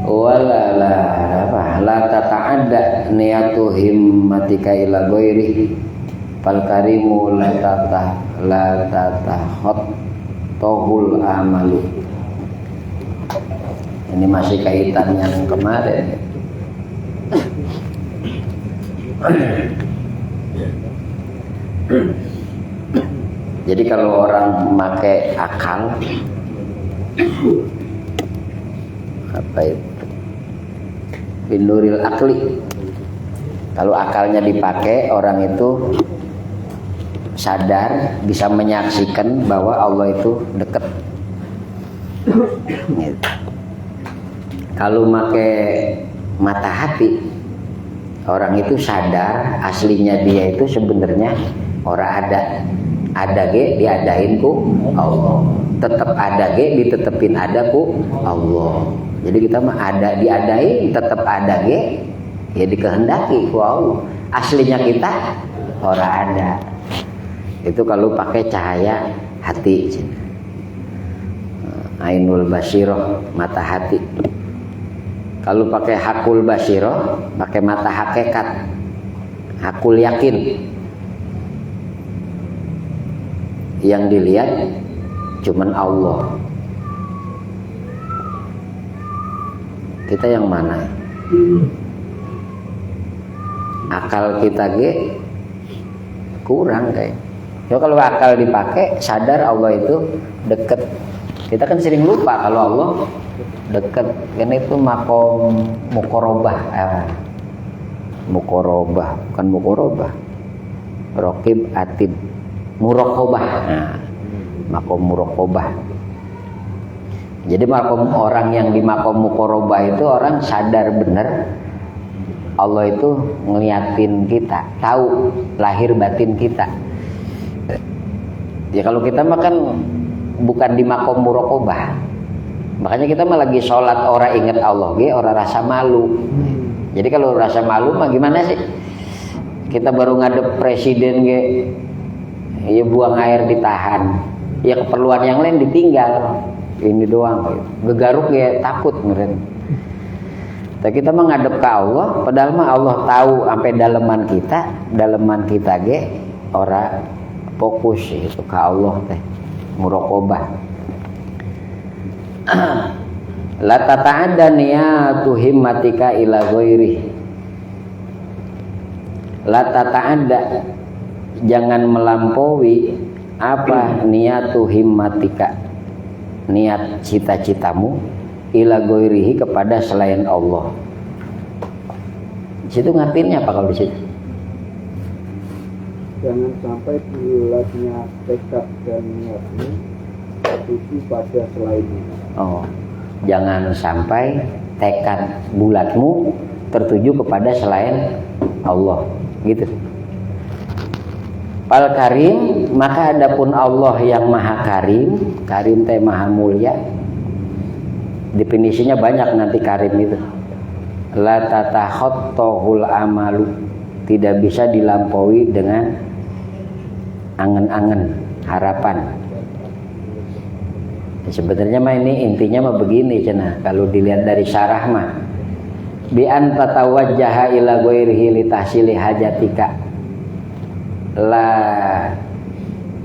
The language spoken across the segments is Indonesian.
wala la tata'adda niyatu himmatika ila ghairi fal karimu la tatahottohul amalu. Ini masih kaitan yang kemarin. Jadi kalau orang memakai akal, apa itu? Binuril akli. Kalau akalnya dipakai, orang itu sadar, bisa menyaksikan bahwa Allah itu dekat. Gitu. Kalau pakai mata hati, orang itu sadar aslinya dia itu sebenarnya orang ada ge diadain ku Allah, tetap ada ge ditetepin ada ku Allah. Jadi kita mah ada diadain, tetap ada ge ya dikehendaki ku Allah. Aslinya kita orang ada. Itu kalau pakai cahaya hati, ainul basiroh, mata hati. Kalau pakai hakul basiroh, pakai mata hakikat, hakul yakin. Yang dilihat cuman Allah. Kita yang mana? Akal kita ge kurang kayak. Ya kalau akal dipakai, sadar Allah itu dekat. Kita kan sering lupa kalau Allah dekat. Karena itu makom mukorobah. Mukorobah, bukan mukorobah. Rokib atid. Muraqabah. Nah, makom muraqabah. Jadi makom orang yang di makom muqarabah itu orang sadar benar Allah itu ngeliatin kita, tahu lahir batin kita. Ya kalau kita mah kan bukan di makom muraqabah. Makanya kita mah lagi sholat orang ingat Allah, orang rasa malu. Jadi kalau rasa malu mah gimana sih? Kita baru ngadep presiden ya buang air ditahan, ya keperluan yang lain ditinggal, ini doang, gegaruk ya takut meren. Tapi kita menghadap ke Allah, padahal mah Allah tahu sampai daleman kita ge ora fokus itu ke Allah teh, muraqabah. La tata'adda niyatu himmatika ila ghairi. La tata'adda, jangan melampaui apa niyatu himmatika, niat cita-citamu ila ghairihi kepada selain Allah. Di situ ngartinya apa kalau di situ? Jangan sampai bulatnya tekad dan niatmu tertuju pada selainnya. Oh, jangan sampai tekad bulatmu tertuju kepada selain Allah, gitu. Al karim, maka adapun Allah yang maha karim, karim teh maha mulia. Definisinya banyak nanti karim itu. La tatahottohul amalu, tidak bisa dilampaui dengan angen-angen, harapan. Sebenarnya mah ini intinya mah begini cenah, kalau dilihat dari syarah mah bi an tatawajjaha ila ghairihi li tahsili hajatika la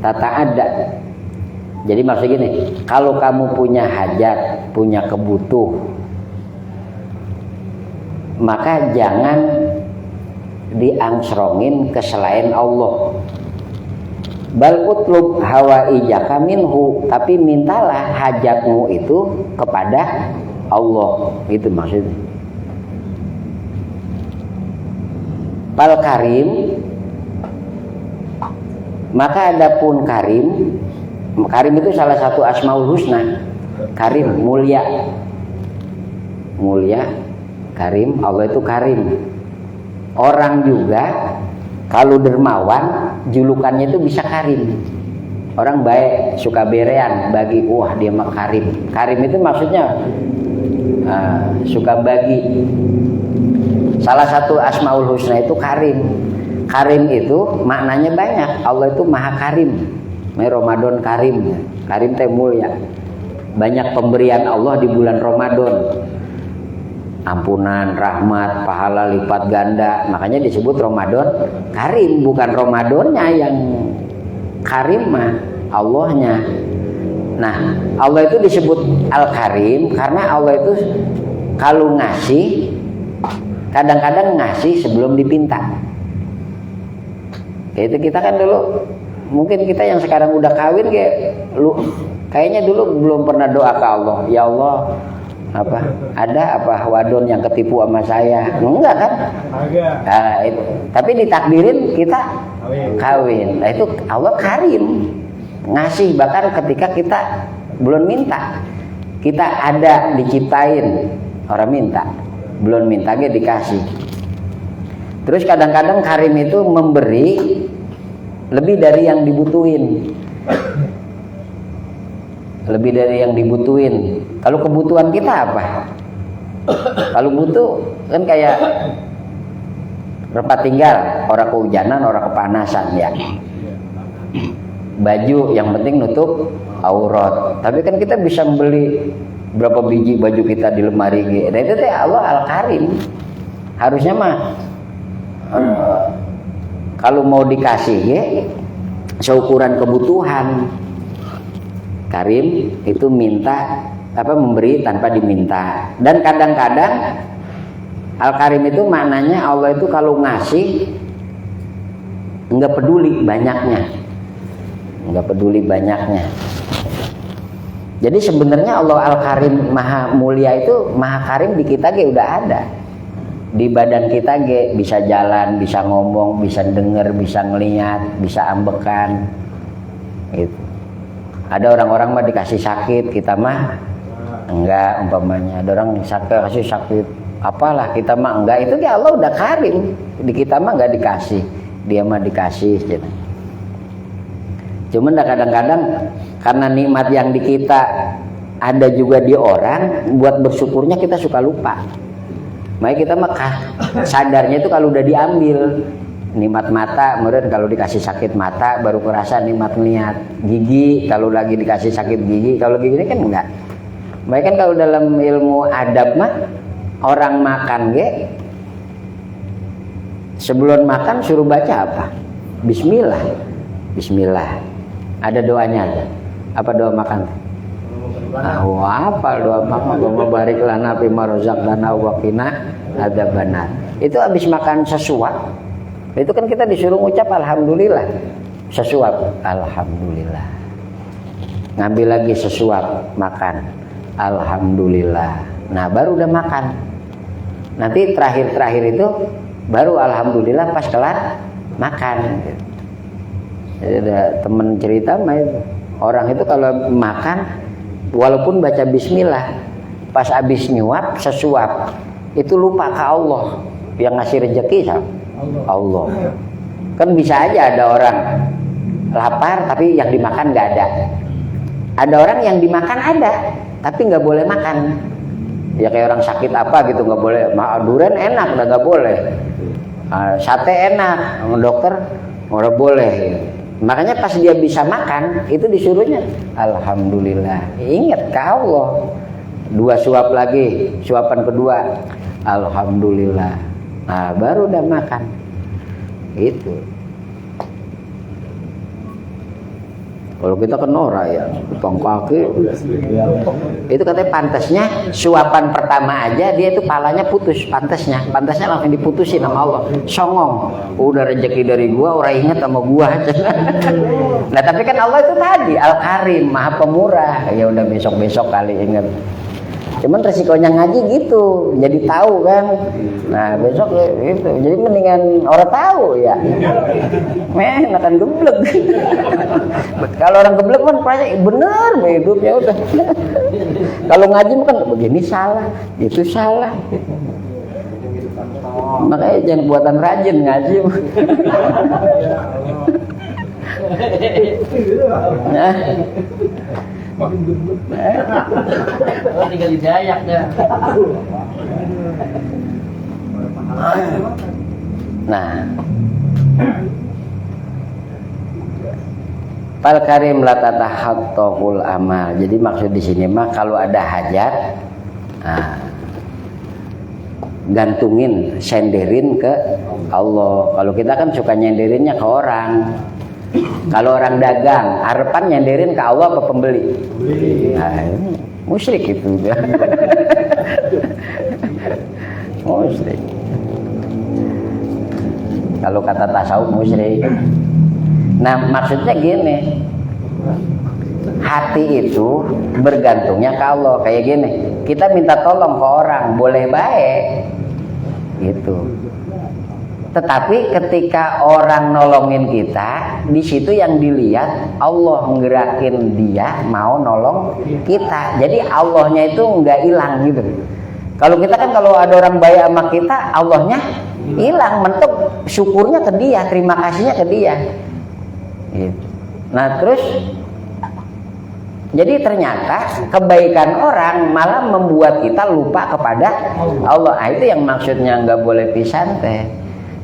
tata'adda. Jadi maksud gini, kalau kamu punya hajat, punya kebutuh, maka jangan diangsrongin ke selain Allah. Bal utlub hawaijaka minhu, tapi mintalah hajatmu itu kepada Allah, itu maksudnya. Bal karim, maka adapun karim, karim itu salah satu asmaul husna. Karim, mulia, karim, Allah itu karim. Orang juga kalau dermawan, julukannya itu bisa karim. Orang baik, suka berean, bagi, wah dia mah karim. Karim itu maksudnya suka bagi. Salah satu asmaul husna itu karim. Karim itu maknanya banyak. Allah itu maha karim. Ramadan karim. Karim teh mulia. banyak pemberian Allah di bulan Ramadan. Ampunan, rahmat, pahala lipat ganda. Makanya disebut Ramadan Karim, bukan Ramadannya yang Karim mah, Allahnya. Nah, Allah itu disebut Al-Karim karena Allah itu kalau ngasih kadang-kadang ngasih sebelum dipinta. Kayak itu kita kan dulu, mungkin kita yang sekarang udah kawin kayaknya dulu belum pernah doa ke Allah, ya Allah, ada wadon yang ketipu sama saya? Enggak kan? Nah, tapi ditakdirin kita kawin. Nah, itu Allah Karim, ngasih bahkan ketika kita belum minta. Kita ada diciptain, orang minta, belum minta dikasih. Terus kadang-kadang Karim itu memberi lebih dari yang dibutuhin. Lebih dari yang dibutuhin. Kalau kebutuhan kita apa? Kalau butuh kan kayak tempat tinggal, orang kehujanan, orang kepanasan ya. Baju yang penting nutup aurat. Tapi kan kita bisa beli berapa biji baju kita di lemari gitu. Nah, itu teh Allah Al-Karim. Harusnya mah kalau mau dikasih seukuran kebutuhan. Karim itu minta memberi tanpa diminta. Dan kadang-kadang Al-Karim itu maknanya Allah itu kalau ngasih enggak peduli banyaknya. Jadi sebenarnya Allah Al-Karim Maha Mulia itu Maha Karim di kita udah ada. Di badan kita bisa jalan, bisa ngomong, bisa denger, bisa ngelihat, bisa ambekan. Gitu. Ada orang-orang mah dikasih sakit, kita mah enggak umpamanya. Ada orang kasih sakit apalah, kita mah enggak. Itu Allah udah Karim. Di kita mah enggak dikasih, dia mah dikasih gitu. Cuman kadang-kadang karena nikmat yang di kita ada juga di orang, buat bersyukurnya kita suka lupa. Makanya kita mah sadarnya itu kalau udah diambil nikmat mata, kemudian kalau dikasih sakit mata baru kerasa nikmat ngeliat. Gigi kalau lagi dikasih sakit gigi, kalau gigi ini kan enggak. Makanya kan kalau dalam ilmu adab mah orang makan sebelum makan suruh baca apa? Bismillah. Ada doanya. Apa doa makan? Apa doa makan? Allahumma barik lana fima razaqtana wa qina adzabannar. Itu habis makan sesuap. Itu kan kita disuruh ngucap alhamdulillah. Sesuap, alhamdulillah. Ngambil lagi sesuap, makan, alhamdulillah. Nah, baru udah makan. Nanti terakhir itu baru alhamdulillah pas kelar makan. Jadi ada temen cerita orang itu kalau makan walaupun baca bismillah, pas habis nyuap sesuap itu lupa ke Allah yang ngasih rezeki sama Allah. Kan bisa aja ada orang lapar tapi yang dimakan nggak ada. Ada orang yang dimakan ada tapi nggak boleh makan. Ya kayak orang sakit apa gitu nggak boleh. Durian enak udah nggak boleh. Sate enak, dokter nggak boleh. Makanya pas dia bisa makan itu disuruhnya alhamdulillah. Ingat ke Allah. 2 suap lagi, suapan kedua alhamdulillah. Nah, baru udah makan. Itu. Kalau kita kan norak ya, potong kaki. Itu katanya pantasnya suapan pertama aja dia itu palanya putus, pantasnya langsung diputusin sama Allah. Songong. Udah rezeki dari gua, orang ingat sama gua. Nah, tapi kan Allah itu tadi Al-Karim, Maha Pemurah. Ya udah besok-besok kali ingat. Cuman resikonya ngaji gitu, jadi tahu kan. Nah besok gitu, jadi mendingan orang tahu ya. Akan geblek. Kalau orang geblek kan pasti bener hidupnya udah. Kalau ngaji kan begini salah, itu salah. Makanya jangan buatan rajin ngaji. Nah. Tinggal di Dayak ya. Nah, Fal karim la tatahattaqul amal. Jadi maksud di sini mah kalau ada hajat, gantungin, senderin ke Allah. Kalau kita kan suka nyenderinnya ke orang. Kalau orang dagang, harapan nyenderin ke Allah apa pembeli? Nah, musyrik itu. Musyrik. Kalau kata tasawuf musyrik. Nah, maksudnya gini, hati itu bergantungnya ke Allah. Kayak gini, kita minta tolong ke orang, boleh baik gitu. Tetapi ketika orang nolongin kita, di situ yang dilihat Allah ngerakin dia mau nolong kita. Jadi Allahnya itu nggak hilang gitu. Kalau kita kan kalau ada orang baik sama kita, Allahnya hilang, mentok syukurnya ke dia, terima kasihnya ke dia. Gitu. Nah terus jadi ternyata kebaikan orang malah membuat kita lupa kepada Allah. Nah, itu yang maksudnya nggak boleh pisan teh.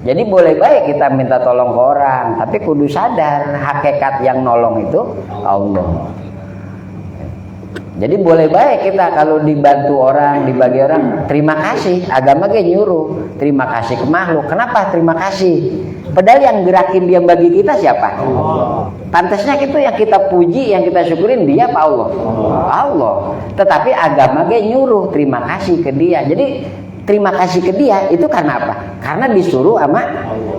Jadi boleh baik kita minta tolong ke orang, tapi kudu sadar hakikat yang nolong itu Allah. Jadi boleh baik kita kalau dibantu orang, dibagi orang, terima kasih. Agama ge nyuruh terima kasih ke makhluk. Kenapa terima kasih? Padahal yang gerakin dia bagi kita siapa? Pantasnya itu yang kita puji, yang kita syukurin dia apa Allah? Allah. Tetapi agama ge nyuruh terima kasih ke dia. Jadi terima kasih ke dia itu karena apa? Karena disuruh sama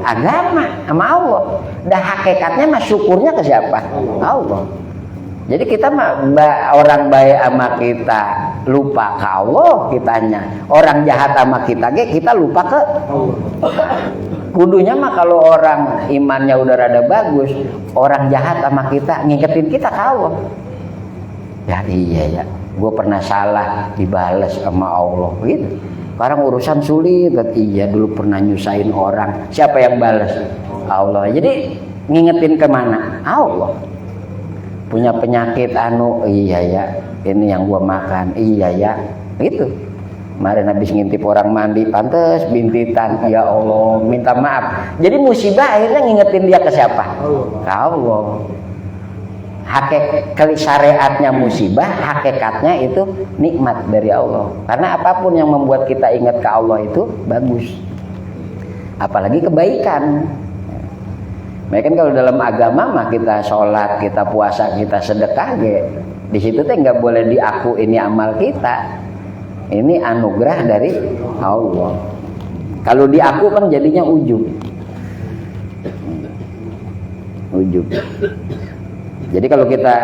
agama, sama Allah. Dan hakikatnya mah syukurnya ke siapa? Allah. Jadi kita mah orang baik sama kita lupa ke Allah kitanya. Orang jahat sama kita kita lupa ke Allah. Kudunya mah kalau orang imannya udah rada bagus, orang jahat sama kita ngingetin kita ke Allah. Ya iya ya, gue pernah salah dibales sama Allah gitu. Sekarang urusan sulit, iya dulu pernah nyusahin orang. Siapa yang balas? Allah. Jadi ngingetin kemana? Allah. Punya penyakit iya ya, ini yang gua makan, iya ya, gitu. Kemarin habis ngintip orang mandi, pantes bintitan, ya Allah, minta maaf. Jadi musibah akhirnya ngingetin dia ke siapa? Allah. Hakikat syariatnya musibah, hakikatnya itu nikmat dari Allah. Karena apapun yang membuat kita ingat ke Allah itu bagus. Apalagi kebaikan. Mereka kan kalau dalam agama mah kita sholat, kita puasa, kita sedekah, di situ teh nggak boleh diaku ini amal kita, ini anugerah dari Allah. Kalau diaku kan jadinya ujub. Jadi kalau kita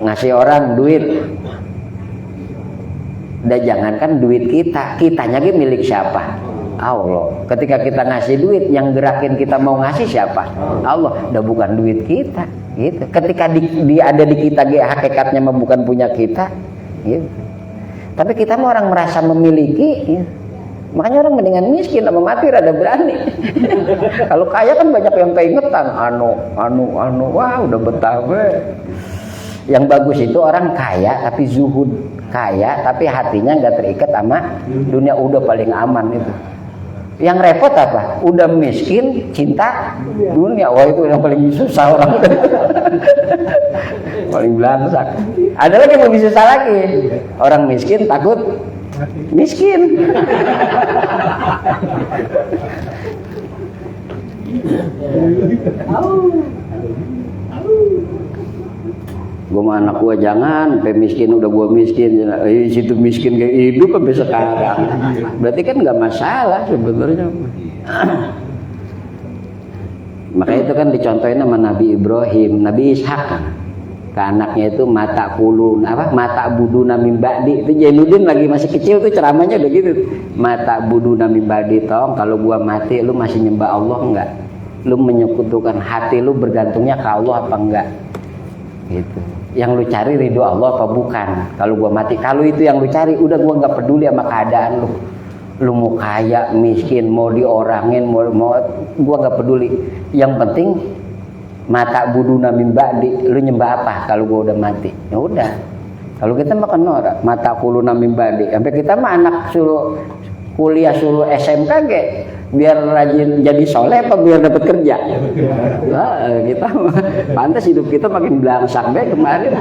ngasih orang duit, dan jangankan duit kitanya milik siapa? Allah. Ketika kita ngasih duit, yang gerakin kita mau ngasih siapa? Allah. Udah bukan duit kita, gitu. Ketika ada di kita, hakikatnya mah bukan punya kita, gitu. Tapi kita mah orang merasa memiliki, gitu. Makanya orang mendingan miskin sama mati rada berani. Kalau kaya kan banyak yang keingetan, wah udah betah be. Yang bagus itu orang kaya tapi zuhud, kaya tapi hatinya nggak terikat sama dunia, udah paling aman itu. Yang repot apa? Udah miskin, cinta dunia. Wah itu yang paling susah orang. Paling belangsak. Ada lagi yang lebih susah lagi. Orang miskin takut miskin. Gue mah anak gue jangan, miskin udah gue miskin, situ miskin kayak hidup sampai sekarang. Berarti kan nggak masalah sebenarnya. Makanya itu kan dicontohin sama Nabi Ibrahim, Nabi Ishak kan. Ke anaknya itu mata buduna min ba'di. Itu Jainuddin lagi masih kecil tuh ceramahnya udah gitu. Mata buduna min ba'di, tong kalau gua mati lu masih nyembah Allah enggak? Lu menyekutukan, hati lu bergantungnya ke Allah apa enggak? Gitu. Yang lu cari ridho Allah apa bukan? Kalau gua mati, kalau itu yang lu cari, udah gua nggak peduli sama keadaan lu. Lu mau kaya, miskin, mau diorangin, mau gua nggak peduli. Yang penting mata buduna min ba'di, lu nyembah apa kalau gua udah mati? Ya udah. Kalau kita makan norak, mata kuluna min ba'di. Sampai kita mah anak suruh kuliah, suruh SMK biar rajin jadi soleh apa biar dapat kerja? Nah, kita pantas hidup kita makin belangsak deh kemarin.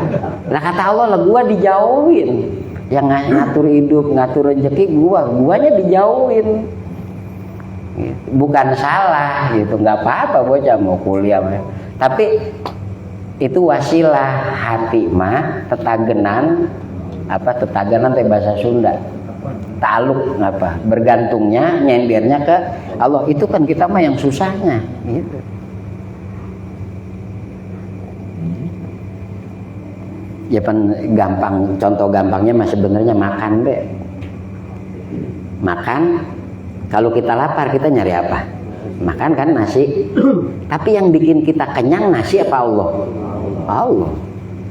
Nah kata Allah lah, gua dijauhin. Yang ngatur hidup, ngatur rezeki guanya dijauhin. Bukan salah gitu, nggak apa-apa bocah mau kuliah. Tapi itu wasilah, hati mah tetagenan teh bahasa Sunda. Taluk apa? Bergantungnya, nyendirnya ke Allah. Itu kan kita mah yang susahnya gitu. Ya gampang, contoh gampangnya mah sebenarnya makan deh. Makan, kalau kita lapar kita nyari apa? Makan kan nasi. Tapi yang bikin kita kenyang nasi apa Allah? Allah.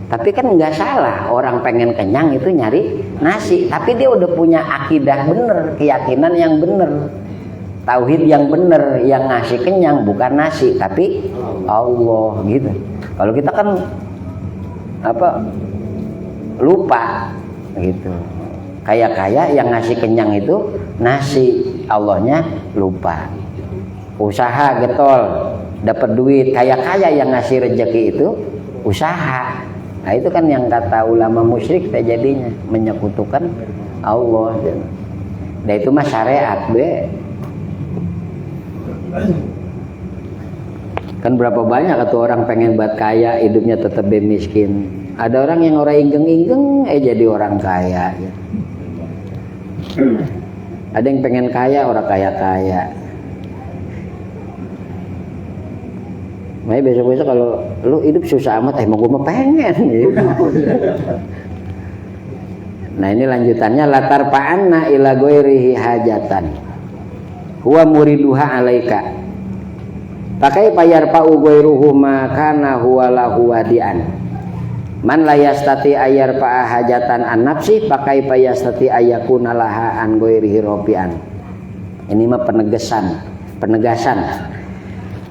Tapi kan nggak salah, orang pengen kenyang itu nyari nasi. Tapi dia udah punya akidah bener, keyakinan yang bener, tauhid yang bener, yang ngasih kenyang bukan nasi, tapi Allah gitu. Kalau kita kan lupa gitu. Kaya yang ngasih kenyang itu nasi, Allahnya lupa. Usaha getol, dapat duit. Kaya yang ngasih rezeki itu usaha. Nah itu kan yang kata ulama musyrik jadinya menyekutukan Allah. Nah itu mah syariat be. Kan berapa banyak atau orang pengen buat kaya hidupnya tetap miskin. Ada orang yang orang inggeng jadi orang kaya. Ada yang pengen kaya orang kaya. Makanya besok-besok kalau lu hidup susah amat, mau gue mah pengen gitu. Nah ini lanjutannya, latar pa'anna ila ghairihi hajatan huwa muriduha alaika pakai payar pa'u ghairuhu ma kana huwa lahu wadian man la yastati ayar pa'a hajatan an nafsi pakai payastati ayakuna laha an ghairihi robian. Ini mah penegasan.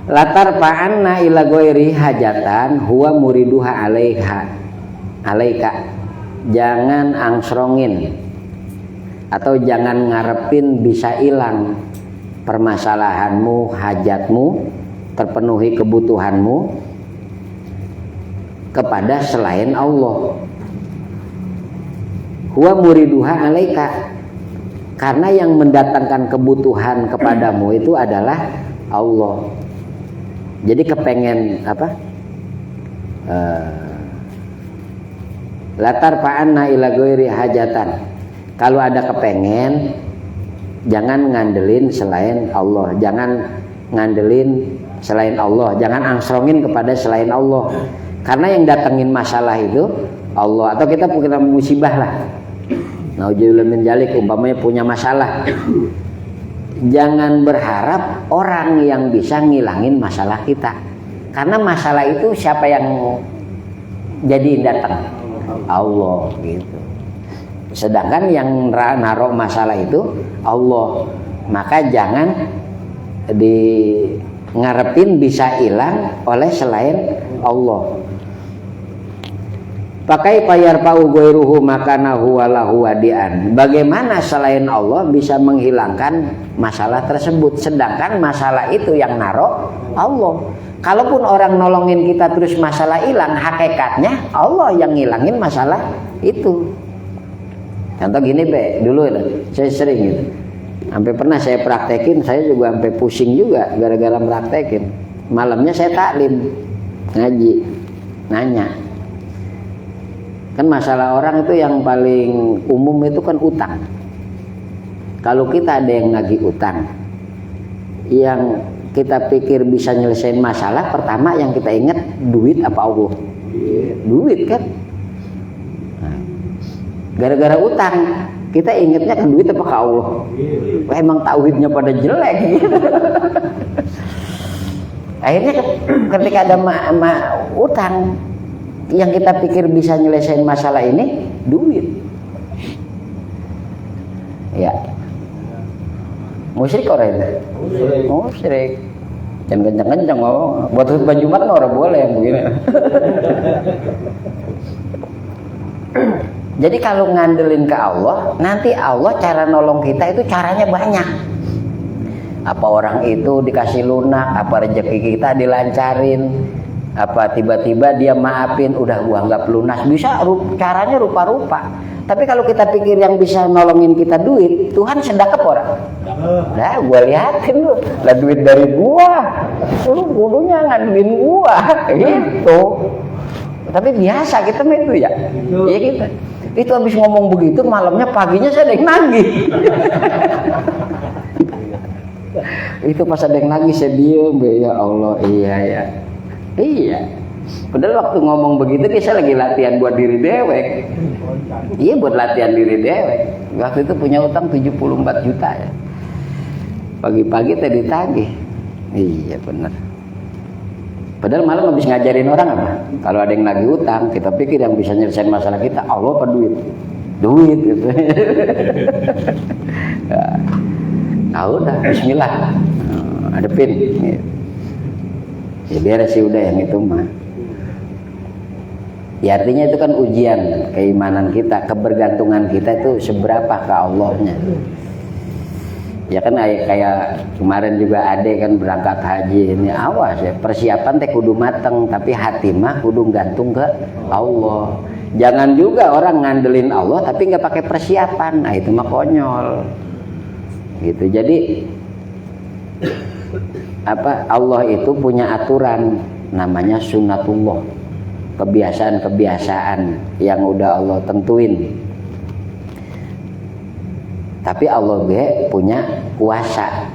Latar pa'anna ila ghairi hajatan huwa muriduha alaika. Jangan angsrongin atau jangan ngarepin bisa hilang permasalahanmu, hajatmu, terpenuhi kebutuhanmu kepada selain Allah. Huwa muriduha alaika, karena yang mendatangkan kebutuhan kepadamu itu adalah Allah. Jadi kepengen latar pa'anna ila ghairi hajatan. Kalau ada kepengen, jangan ngandelin selain Allah, jangan ngandelin selain Allah, jangan angsrongin kepada selain Allah. Karena yang datengin masalah itu Allah. Atau kita punya musibah lah, nauzubillah min dzalik, umpamanya punya masalah. Jangan berharap orang yang bisa ngilangin masalah kita, karena masalah itu siapa yang jadi datang? Allah gitu. Sedangkan yang naruh masalah itu Allah. Maka jangan ngarepin bisa hilang oleh selain Allah. Pakai payar pa'u ghairuhu makana huwa lahu wadian. Bagaimana selain Allah bisa menghilangkan masalah tersebut, sedangkan masalah itu yang naruh Allah. Kalaupun orang nolongin kita terus masalah hilang, hakikatnya Allah yang ngilangin masalah itu. Contoh gini be, dulu saya sering gitu, sampai pernah saya praktekin, saya juga sampai pusing juga gara-gara praktekin. Malamnya saya taklim, ngaji, nanya. Kan masalah orang itu yang paling umum itu kan utang. Kalau kita ada yang nagih utang, yang kita pikir bisa nyelesain masalah, pertama yang kita ingat duit apa Allah? Duit kan. Nah, gara-gara utang kita ingatnya kan duit apa Allah? Wah, emang tauhidnya pada jelek gitu. Akhirnya ketika ada utang, yang kita pikir bisa nyelesain masalah ini duit. Ya. Musyrik orang itu. Musyrik. Jangan kencang-kencang ngomong. Buat khutbah Jumat orang boleh yang begini. Jadi kalau ngandelin ke Allah, nanti Allah cara nolong kita itu caranya banyak. Apa orang itu dikasih lunak, apa rezeki kita dilancarin, apa tiba-tiba dia maafin, udah gua anggap lunas. Bisa caranya rupa-rupa. Tapi kalau kita pikir yang bisa nolongin kita duit, Tuhan sedekap orang. Nah, gua liatin lu, lah duit dari gua, lu kudunya ngandelin gua, gitu. Tapi biasa kita mah itu ya, iya kita. Itu habis ngomong begitu, malamnya paginya saya ada yang nagih. Itu pas ada yang nagih saya diem, ya Allah, iya. Padahal waktu ngomong begitu kita lagi latihan buat diri dewek. Iya, buat latihan diri dewek. Waktu itu punya utang 74 juta ya. Pagi-pagi tadi ditagih. Iya benar. Padahal malam habis ngajarin orang apa? Kalau ada yang lagi utang, kita pikir yang bisa nyelesain masalah kita Allah apa duit? Duit gitu. Nah, udah, bismillah. Adepin. Ya beres sih udah yang itu mah. Ya artinya itu kan ujian keimanan kita, kebergantungan kita itu seberapa ke Allahnya. Ya kan kayak kemarin juga ade kan berangkat haji, ini awas ya, persiapan teh kudu mateng, tapi hati mah kudu gantung ke Allah. Jangan juga orang ngandelin Allah tapi nggak pakai persiapan, nah itu mah konyol. Gitu. Jadi Allah itu punya aturan namanya sunnatullah, kebiasaan-kebiasaan yang udah Allah tentuin. Tapi Allah punya kuasa.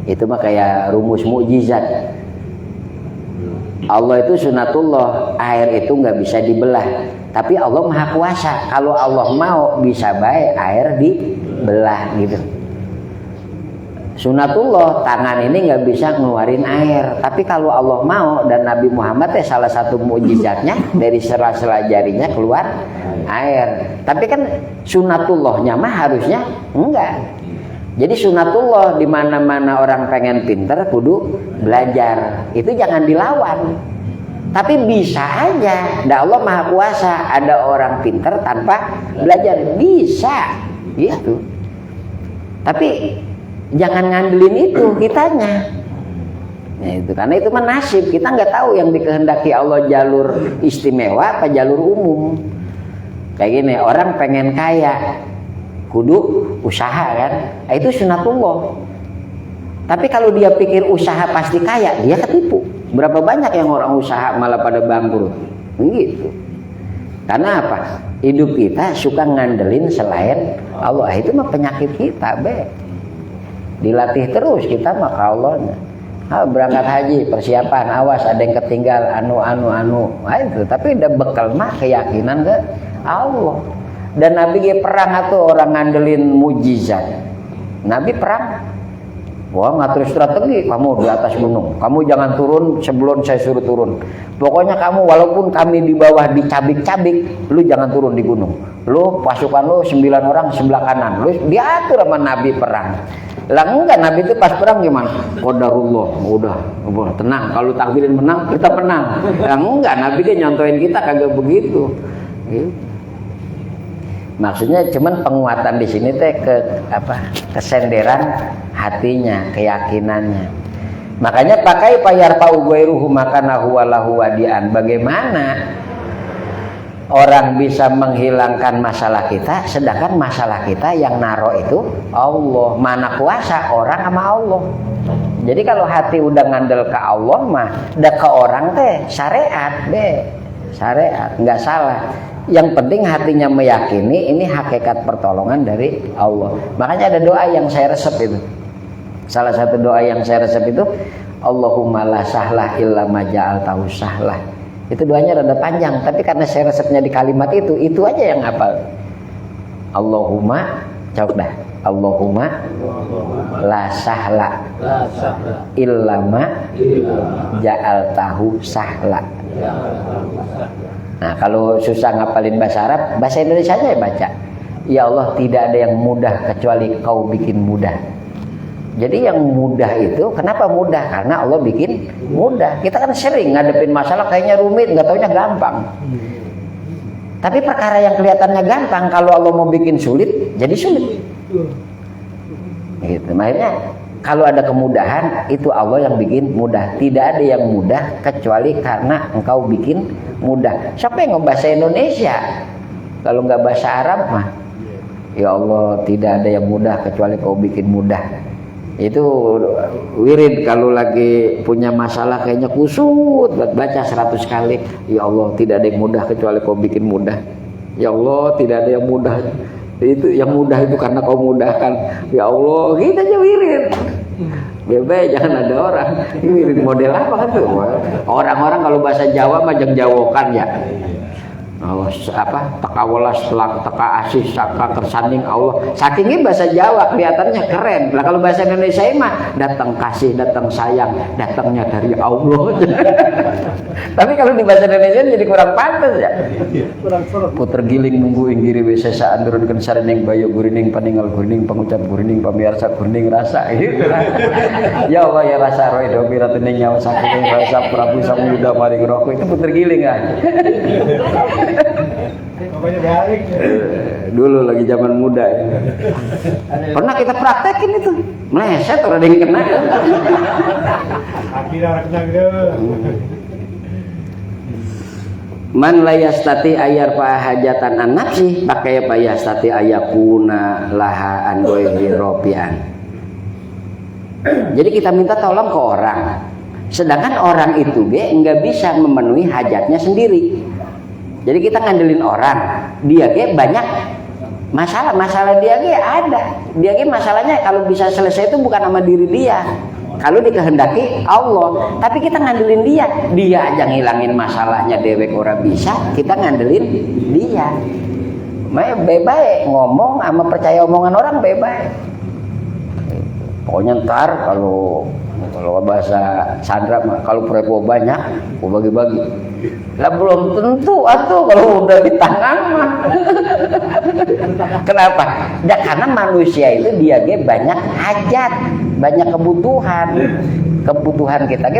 Itu mah kayak rumus mukjizat. Allah itu sunnatullah, air itu nggak bisa dibelah. Tapi Allah maha kuasa. Kalau Allah mau bisa baik air dibelah gitu. Sunnatullah, tangan ini nggak bisa ngeluarin air. Tapi kalau Allah mau dan Nabi Muhammad salah satu mukjizatnya dari sela-sela jarinya keluar air. Tapi kan sunnatullahnya mah harusnya enggak. Jadi sunnatullah di mana-mana orang pengen pinter kudu belajar. Itu jangan dilawan. Tapi bisa aja. Da Allah maha kuasa. Ada orang pinter tanpa belajar, bisa gitu. Tapi jangan ngandelin itu kitanya. Ya itu karena itu mah nasib. Kita nggak tahu yang dikehendaki Allah jalur istimewa apa jalur umum. Kayak gini, orang pengen kaya kudu usaha kan, itu sunnatullah. Tapi kalau dia pikir usaha pasti kaya, dia ketipu. Berapa banyak yang orang usaha malah pada bangkrut gitu. Karena apa? Hidup kita suka ngandelin selain Allah. Itu mah penyakit kita dilatih terus kita mah Allahnya. Berangkat haji persiapan, awas ada yang ketinggal anu. Itu tapi udah bekal mah keyakinan ke Allah. Dan Nabi perang atau orang ngandelin mujizat. Nabi perang, wah ngatur strategi, kamu di atas gunung, kamu jangan turun sebelum saya suruh turun. Pokoknya kamu walaupun kami di bawah dicabik-cabik, lu jangan turun di gunung. Lu pasukan lu 9 orang sebelah kanan, lu diatur sama Nabi perang. Lah enggak, Nabi itu pas perang gimana? Qadarullah, udah tenang. Kalau takdirin menang, kita menang. Lah enggak, Nabi dia nyontohin kita kagak begitu. Gitu. Maksudnya cuman penguatan di sini teh kesenderan hatinya, keyakinannya. Makanya pakai payar pauguiruhu makana huwa lahu wadian. Bagaimana orang bisa menghilangkan masalah kita, sedangkan masalah kita yang naro itu Allah. Mana kuasa orang sama Allah. Jadi kalau hati udah ngandel ke Allah mah, udah ke orang teh syariat syariat nggak salah. Yang penting hatinya meyakini ini hakikat pertolongan dari Allah. Makanya ada doa yang saya resep itu. Salah satu doa yang saya resep itu, Allahumma la sahlah illa ma ja'altahu sahlah. Itu doanya rada panjang, tapi karena saya resepnya di kalimat itu aja yang hafal. Allahumma, cok dah. Allahumma la sahla illa ma ja'altahu sahla. Nah kalau susah ngapalin bahasa Arab, bahasa Indonesia aja ya baca. Ya Allah, tidak ada yang mudah kecuali Kau bikin mudah. Jadi yang mudah itu, kenapa mudah? Karena Allah bikin mudah. Kita kan sering ngadepin masalah kayaknya rumit, nggak taunya gampang. Tapi perkara yang kelihatannya gampang, kalau Allah mau bikin sulit, jadi sulit. Gitu. Makanya kalau ada kemudahan itu Allah yang bikin mudah. Tidak ada yang mudah kecuali karena engkau bikin mudah. Siapa yang ngebahasa Indonesia? Kalau nggak bahasa Arab mah, ya Allah tidak ada yang mudah kecuali kau bikin mudah. Itu wirid kalau lagi punya masalah kayaknya kusut, baca 100 kali. Ya Allah tidak ada yang mudah kecuali kau bikin mudah. Ya Allah tidak ada yang mudah. Itu yang mudah itu karena kau mudahkan. Ya Allah, kita aja wirid. Bebe jangan ada orang. Ini wirid model apa kan tuh? Orang-orang kalau bahasa Jawa mah jeng jawokan ya. Oh, apa takawalas teka asih saka kersanding Allah. Sakingnya bahasa Jawa kelihatannya keren. Lah kalau bahasa Indonesia mah datang kasih, datang sayang, datangnya dari Allah. Tapi kalau di bahasa Indonesia jadi kurang pantas ya. Kurang sorot. Puter giling nunggu inggiri wisesa andurunkeun sarening bayu gurining paningal gurining pangucap gurining pamiarsa gurining rasa gitu. Ya Allah ya rasa roe do miratuning nyawa saking rasa Prabu Samyuda maring roko itu puter giling kan. Dulu lagi zaman muda ya. Pernah kita praktekin itu meleset orang yang kena. Akhirnya orang kena gitu. Man layastati ayar pa hajatan an nafsi pakai pa yastati ayakuna laha an goiri ropian. Jadi kita minta tolong ke orang, sedangkan orang itu nggak bisa memenuhi hajatnya sendiri. Jadi kita ngandelin orang, dia banyak masalah dia ada. Dia masalahnya kalau bisa selesai itu bukan sama diri dia. Kalau dikehendaki Allah, tapi kita ngandelin dia aja ngilangin masalahnya dewek ora bisa, kita ngandelin dia. Makanya bebas ngomong sama percaya omongan orang bebas. Pokoknya ntar kalau bahasa Sandra mah kalau proyek banyak, gua bagi-bagi. Lah belum tentu atuh kalau udah di tangan mah. Kenapa? Ya karena manusia itu dia banyak hajat, banyak kebutuhan. Kebutuhan kita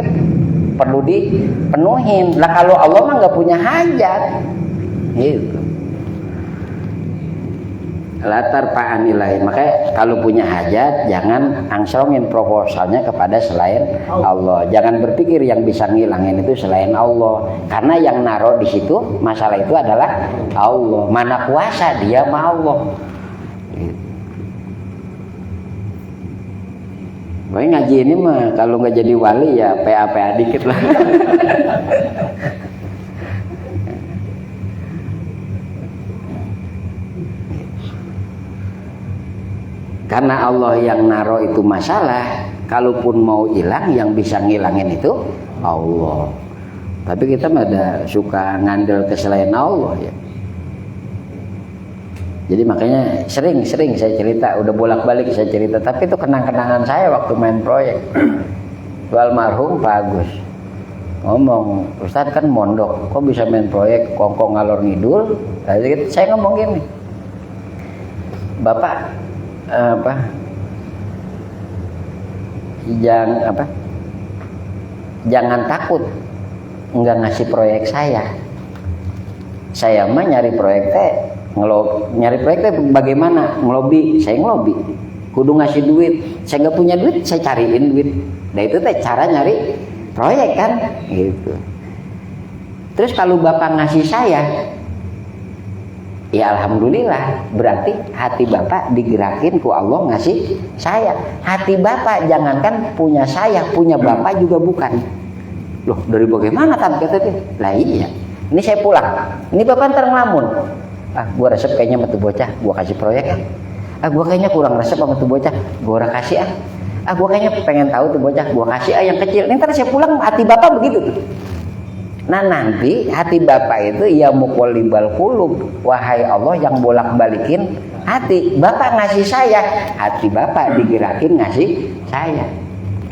perlu dipenuhin. Lah kalau Allah mah nggak punya hajat. Gitu. Latar pa'an ilahi. Makanya kalau punya hajat jangan angsrongin proposalnya kepada selain Allah. Jangan berpikir yang bisa ngilangin itu selain Allah. Karena yang naruh di situ masalah itu adalah Allah. Mana kuasa dia sama Allah. Pokoknya ngaji ini mah kalau nggak jadi wali ya PA dikit lah. Karena Allah yang naro itu masalah, kalaupun mau hilang yang bisa ngilangin itu Allah. Tapi kita mah ada suka ngandel ke selain Allah ya. Jadi makanya sering saya cerita, udah bolak-balik saya cerita, tapi itu kenang-kenangan saya waktu main proyek. Almarhum Pak Agus ngomong, Ustadz kan mondok, kok bisa main proyek kongkong ngalor ngidul? Jadi saya ngomong gini, Bapak jangan takut nggak ngasih proyek saya mah nyari proyek bagaimana ngelobi, saya ngelobi kudu ngasih duit, saya nggak punya duit saya cariin duit, nah itu cara nyari proyek kan gitu. Terus kalau Bapak ngasih saya, ya alhamdulillah, berarti hati Bapak digerakin ku Allah ngasih saya. Hati Bapak jangankan punya saya, punya Bapak juga bukan. Loh, dari bagaimana kan kata dia? Lah iya. Ini saya pulang. Ini Bapak ntar ngelamun. Gua resep kayaknya sama tuh bocah, gua kasih proyek ya. Gua kayaknya kurang resep sama tuh bocah, gua ora kasih gua kayaknya pengen tahu tuh bocah, gua kasih yang kecil. Ntar saya pulang hati Bapak begitu tuh. Nah nanti hati Bapak itu ya muqallibal qulub, wahai Allah yang bolak-balikin hati. Bapak ngasih saya, hati Bapak digerakin ngasih saya.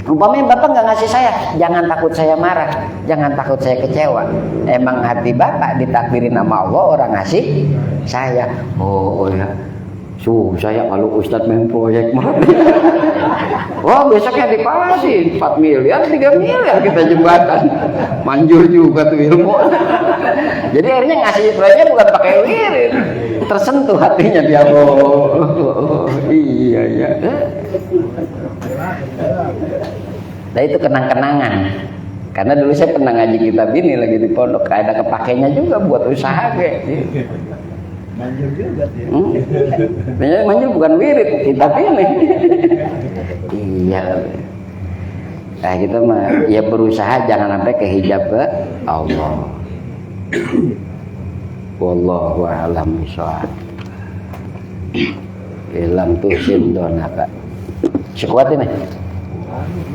Umpamanya Bapak nggak ngasih saya, jangan takut saya marah, jangan takut saya kecewa. Emang hati Bapak ditakdirin sama Allah orang ngasih saya. Oh ya, saya kalau Ustadz main proyek mah. Wah besoknya dikasih 4 miliar, 3 miliar kita jembatan. Manjur juga tuh ilmu. Jadi akhirnya ngasih proyeknya bukan pakai wirid. Tersentuh hatinya dia. Oh, iya. Nah itu kenang-kenangan. Karena dulu saya pernah ngaji kitab ini lagi di pondok, ada kepakainya juga buat usaha kayak. Manjur juga sih. Manjur bukan wirid kitab ini. Iya. Nah kita mah ya berusaha jangan sampai kehijab ke Allah. Wallahu a'lam bishawab. Ilam tusin donaka. Sekuat ini.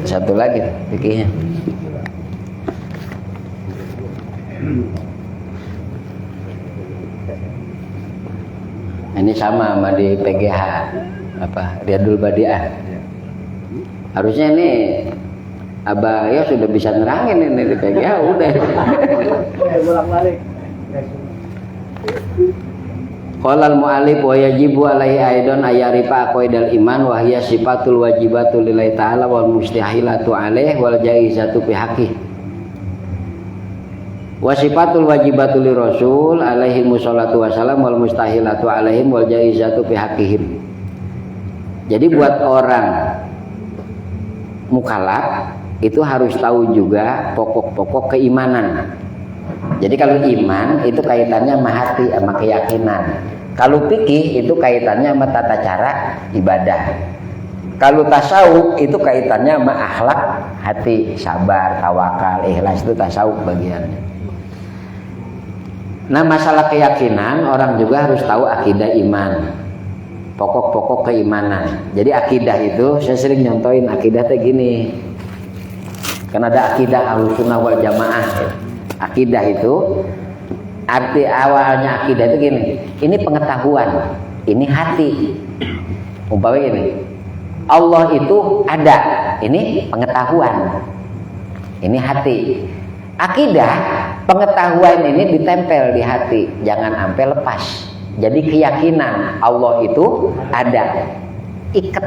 Satu lagi pikirnya. Ini sama di PGH apa Riyadul Badiah. Harusnya ini Abah ya sudah bisa nerangin ini di PGH udah. Bolak-balik. Qala al-mu'allif wa yajibu alaihi aidan ayarifa aqaidal iman wa hiya sifatul wajibatul lillahi ta'ala wal mustahilatu alaihi wal jaizatu fi haqqih. Wa sifatul wajibatul lirasul alaihi musallatu wasalam wal mustahilatu alaihim wal jaizatu fi haqqihim. Jadi buat orang mukallaf itu harus tahu juga pokok-pokok keimanan. Jadi kalau iman itu kaitannya sama hati, sama keyakinan. Kalau fikih itu kaitannya sama tata cara ibadah. Kalau tasawuf itu kaitannya sama akhlak hati, sabar, tawakal, ikhlas, itu tasawuf bagiannya. Nah masalah keyakinan orang juga harus tahu akidah iman, pokok-pokok keimanan. Jadi akidah itu saya sering nyontoin akidah teh gini. Kan ada akidah Ahlussunnah wal Jamaah. Akidah itu arti awalnya akidah itu gini. Ini pengetahuan, ini hati. Umpamanya gini. Allah itu ada, ini pengetahuan. Ini hati. Akidah, pengetahuan ini ditempel di hati, jangan sampai lepas. Jadi keyakinan Allah itu ada, ikat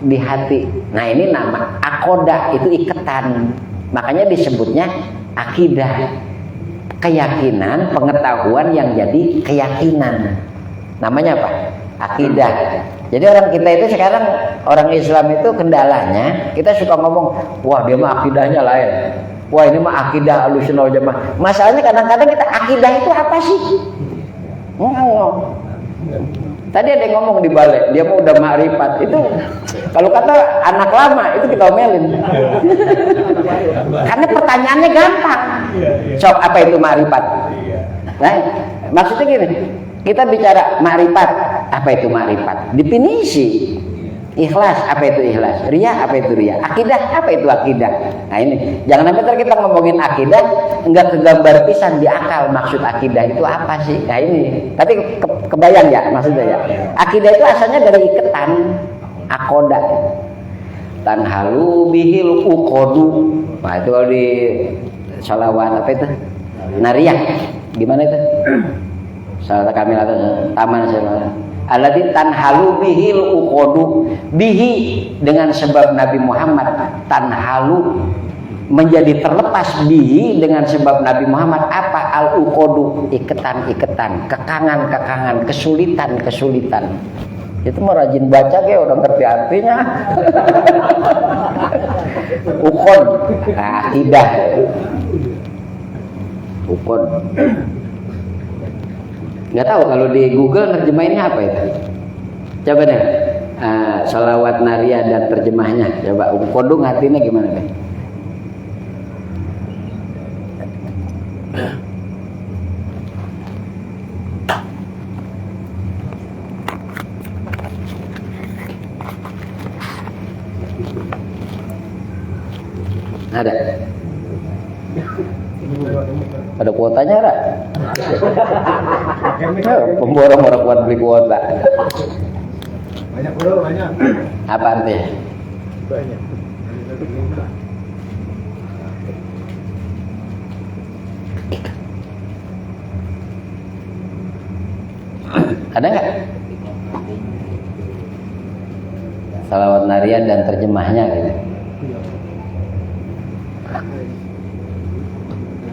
di hati. Nah ini nama akoda, itu ikatan. Makanya disebutnya akidah, keyakinan, pengetahuan yang jadi keyakinan. Namanya apa? Akidah. Jadi orang kita itu sekarang, orang Islam itu kendalanya, kita suka ngomong, wah dia mah akidahnya lain. Wah ini mah akidah Ahlussunnah wal Jamaah. Masalahnya kadang-kadang kita akidah itu apa sih? Tadi ada yang ngomong di balik, dia mau udah ma'rifat. Itu kalau kata anak lama itu kita omelin. Karena pertanyaannya gampang. Sok apa itu ma'rifat? Nah, maksudnya gini, kita bicara ma'rifat, apa itu ma'rifat? Definisi. Ikhlas, apa itu ikhlas? Riya, apa itu riya? Akidah, apa itu akidah? Nah ini, jangan sampai kita ngomongin akidah enggak kegambar pisan di akal maksud akidah itu apa sih? Nah ini, tapi kebayang ya maksudnya ya. Akidah itu asalnya dari ikatan, akoda. Tanhalu bihil uqodu. Nah itu kalau di sholawat apa itu? Nariyah. Gimana itu? Salah kami atau taman saya. Alladzi tanhalu bihil uqodu, bihi dengan sebab Nabi Muhammad, tanhalu menjadi terlepas, bihi dengan sebab Nabi Muhammad apa? Al uqodu, iketan-iketan, kekangan-kekangan, kesulitan-kesulitan. Itu mau rajin baca kayak udah ngerti artinya. Uqod, nah, akidah. Uqod. Nggak tahu kalau di Google nerjemahinnya apa itu. Coba deh, sholawat nariyah dan terjemahnya. Coba kodung artinya gimana deh? Ada. Ada kuotanya Ra? Pemborong orang kuat beli kuota. Banyak bro, banyak. Apa artinya? Banyak. Ada nggak? Salawat nariyah dan terjemahnya gitu.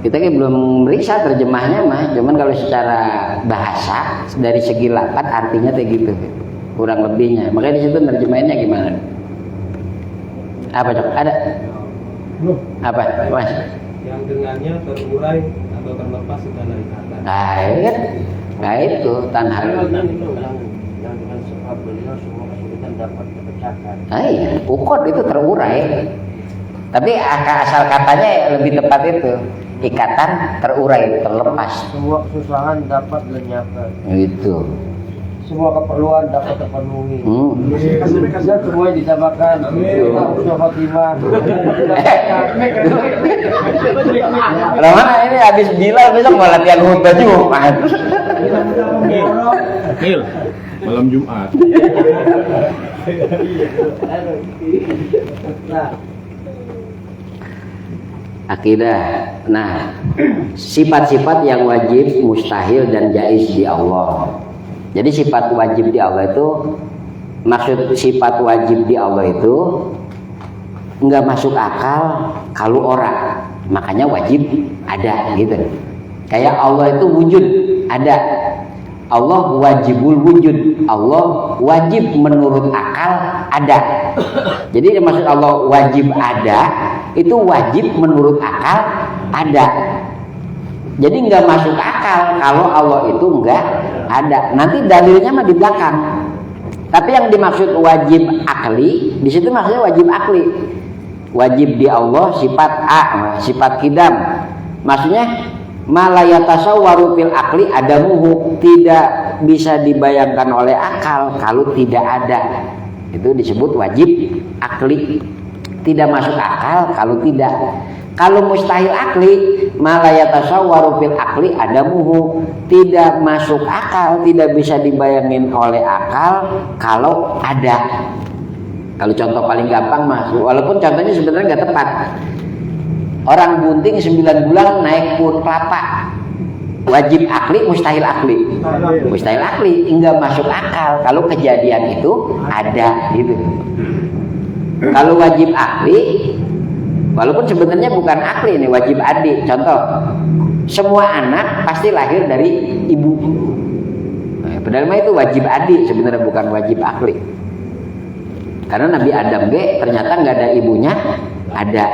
Kita kan belum meriksa terjemahnya mah, cuman kalau secara bahasa dari segi lafaz artinya kayak gitu, kurang lebihnya. Makanya di situ terjemahinnya gimana? Apa Cok? Ada? Apa Mas? Yang dengannya terurai atau terlepas segala ikatan. Nah itu tanha. Yang dengan sebab beliau semua kesulitan dapat terpecahkan. Iya, ukod itu terurai. Tapi asal katanya lebih tepat itu ikatan terurai, terlepas. Semua kesusahan dapat dilenyapkan. Gitu. Semua keperluan dapat terpenuhi. Iya. Semua ditambahkan. Husnul khotimah. Lama ini habis Bilal besok mau latihan khutbah Jumat. Hil, malam Jumat. Akidah. Nah, sifat-sifat yang wajib, mustahil dan jaiz di Allah. Jadi sifat wajib di Allah itu, maksud sifat wajib di Allah itu nggak masuk akal kalau orang, makanya wajib ada gitu. Kayak Allah itu wujud ada, Allah wajibul wujud, Allah wajib menurut akal ada. Jadi maksud Allah wajib ada itu wajib menurut akal ada. Jadi nggak masuk akal kalau Allah itu nggak ada. Nanti dalilnya mah di belakang. Tapi yang dimaksud wajib akli, di situ maksudnya wajib akli. Wajib di Allah sifat A, sifat kidam. Maksudnya malayatasawwaru fil akli adamuhu, tidak bisa dibayangkan oleh akal kalau tidak ada. Itu disebut wajib akli. Tidak masuk akal kalau tidak. Kalau mustahil akli, malayatasawwaru fil akli adamuhu, tidak masuk akal, tidak bisa dibayangin oleh akal kalau ada. Kalau contoh paling gampang mas, walaupun contohnya sebenarnya nggak tepat. Orang bunting 9 bulan naik pohon kelapa, wajib akli, mustahil akli. Mustahil akli, nggak masuk akal kalau kejadian itu ada gitu. Kalau wajib akli, walaupun sebenarnya bukan akli ini, wajib adi. Contoh, semua anak pasti lahir dari ibu. Nah, padahal mah itu wajib adi, sebenarnya bukan wajib akli. Karena Nabi Adam ternyata nggak ada ibunya, ada.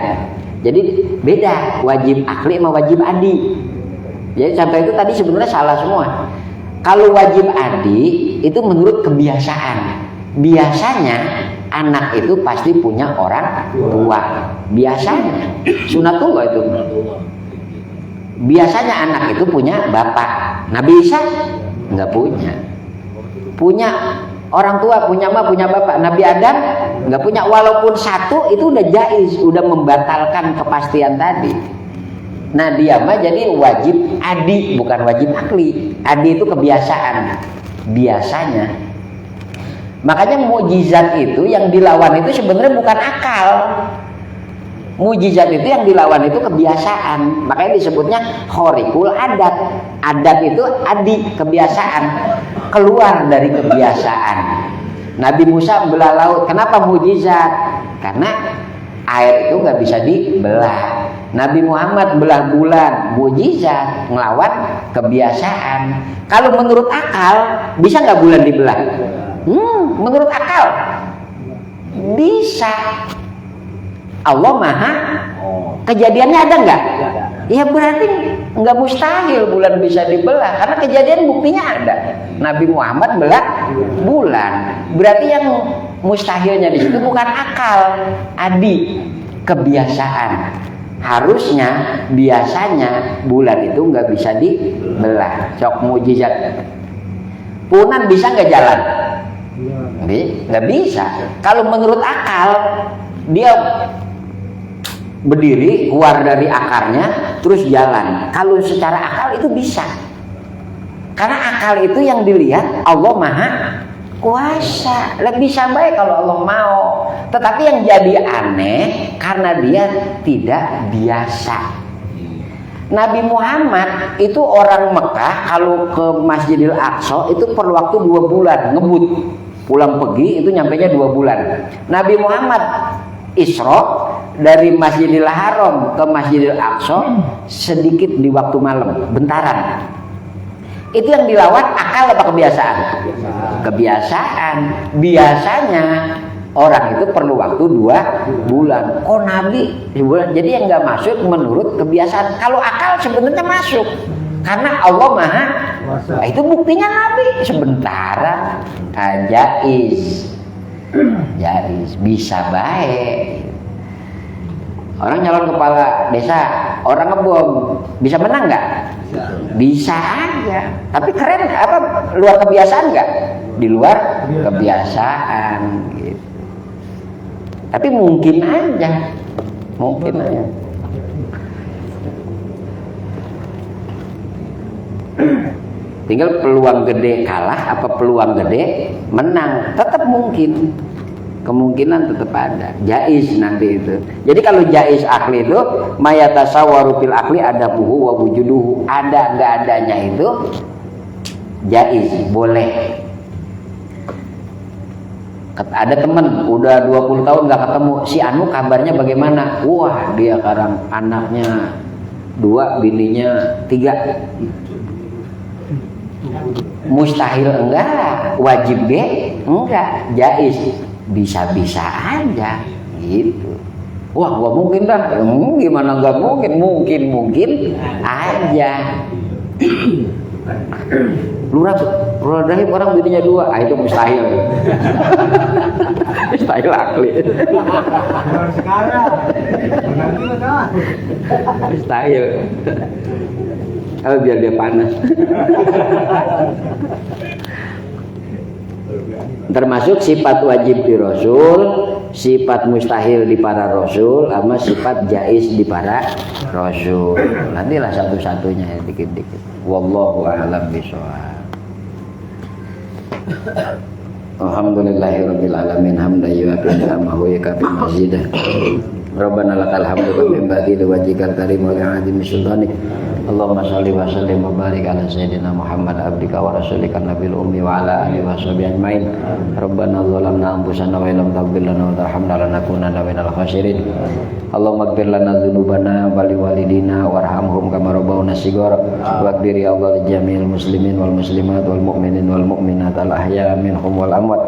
Jadi beda wajib akli sama wajib adi. Jadi contoh itu tadi sebenarnya salah semua. Kalau wajib adi itu menurut kebiasaan. Biasanya anak itu pasti punya orang tua. Biasanya sunatullah itu. Biasanya anak itu punya bapak. Nabi Isa nggak punya. Punya orang tua, punya emak, punya bapak. Nabi Adam nggak punya, walaupun satu itu udah jaiz, udah membatalkan kepastian tadi. Nah dia mah jadi wajib adi, bukan wajib akli. Adi itu kebiasaan, biasanya. Makanya mukjizat itu yang dilawan itu sebenarnya bukan akal. Mukjizat itu yang dilawan itu kebiasaan. Makanya disebutnya khoriqul adat. Adat itu adi, kebiasaan. Keluar dari kebiasaan. Nabi Musa belah laut. Kenapa mukjizat? Karena air itu nggak bisa dibelah. Nabi Muhammad belah bulan, mukjizat, ngelawan kebiasaan. Kalau menurut akal, bisa nggak bulan dibelah? Menurut akal bisa. Allah maha. Kejadiannya ada nggak? Ya berarti nggak mustahil bulan bisa dibelah, karena kejadian buktinya ada. Nabi Muhammad belah bulan. Berarti yang mustahilnya di situ bukan akal, adi, kebiasaan. Harusnya biasanya bulan itu nggak bisa dibelah. Sok mujizat. Punan bisa nggak jalan? Nggak bisa. Kalau menurut akal dia berdiri keluar dari akarnya terus jalan. Kalau secara akal itu bisa. Karena akal itu yang dilihat Allah maha kuasa. Lebih bisa baik kalau Allah mau. Tetapi yang jadi aneh karena dia tidak biasa. Nabi Muhammad itu orang Mekah kalau ke Masjidil Aqsa itu perlu waktu 2 bulan ngebut. Pulang pergi itu nyampainya 2 bulan. Nabi Muhammad Isra dari Masjidil Haram ke Masjidil Aqsa sedikit di waktu malam, bentaran. Itu yang dilawan akal apa kebiasaan? Kebiasaan. Biasanya orang itu perlu waktu 2 bulan. Oh Nabi sebulan. Jadi yang nggak masuk menurut kebiasaan. Kalau akal sebenarnya masuk. Karena Allah Maha. Nah, itu buktinya Nabi sebentar. Jaiz. Jaiz bisa baik. Orang nyalon kepala desa, orang ngebom, bisa menang nggak? Bisa aja. Tapi keren apa? Luar kebiasaan nggak? Di luar kebiasaan. Gitu. Tapi mungkin aja. Tinggal peluang gede kalah apa peluang gede menang, tetap mungkin. Kemungkinan tetap ada. Jaiz nanti itu. Jadi kalau jaiz akli itu mayatasawwaru fil akli adabuhu wa wujuduhu. Ada enggak adanya itu jaiz, boleh. Ada teman udah 20 tahun nggak ketemu, si anu kabarnya bagaimana? Wah, dia sekarang anaknya 2, bininya 3. Mustahil enggak, wajib enggak, jaiz. Bisa-bisa aja gitu. Wah, gak mungkin dah. Gimana gak mungkin? Mungkin aja. Lurah dahib orang bininya 2, itu mustahil. Mustahil akli. Sekarang Mustahil. Kalau biar dia panas. Termasuk sifat wajib di Rasul, sifat mustahil di para Rasul, sama sifat jaiz di para Rasul. Nantilah satu-satunya dikit-dikit. Wallahu a'lam bishawab. Alhamdulillahirabbil alamin hamdan yu'affi ni'amahu wa yakfi mazidah. Rabbana lakal hamdu min ba'di wajhikal karim wa li'azimi sultanik. Allahumma shalli wa sallim wa barik ala sayyidina Muhammad abdika wa rasulika nabiyil ummi wa ala alihi wa sahbihi ajmain. Rabbana zalamna anfusana wa illam taghfir lana wa tarhamna lanakunanna minal khasirin. Allahumma ighfir lana dzunubana wa liwalidina warhamhum kama rabbawna shighara. Waghfir ya Allah li jami'il muslimin wal muslimat wal mu'minin wal mu'minat al ahya minhum wal amwat.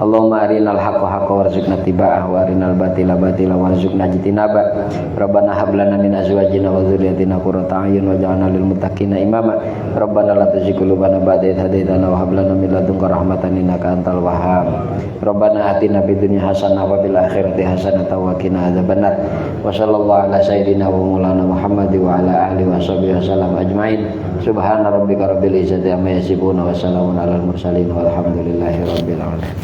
Allahumma arinal haqqa haqqan warzuqna ittiba'ah wa arinal batila batila warzuqna ijtinaba. Rabbana hab lana min azwajina wa dhurriyyatina qurrata a'yun waj'alna lil muttaqina imama. Rabbana la tuzigh qulubana ba'da idh hadaytana wa hab lana min ladunka rahmatan innaka antal wahhab. Rabbana atina fid dunya hasanah wa fil akhirati hasanah wa qina adzabannar. Wa sallallahu ala sayyidina wa maulana Muhammad wa ala alihi wa sahbihi wasallam ajmain. Subhana rabbika rabbil izzati amma yasifun wa salamun alal mursalin walhamdulillahi rabbil alamin.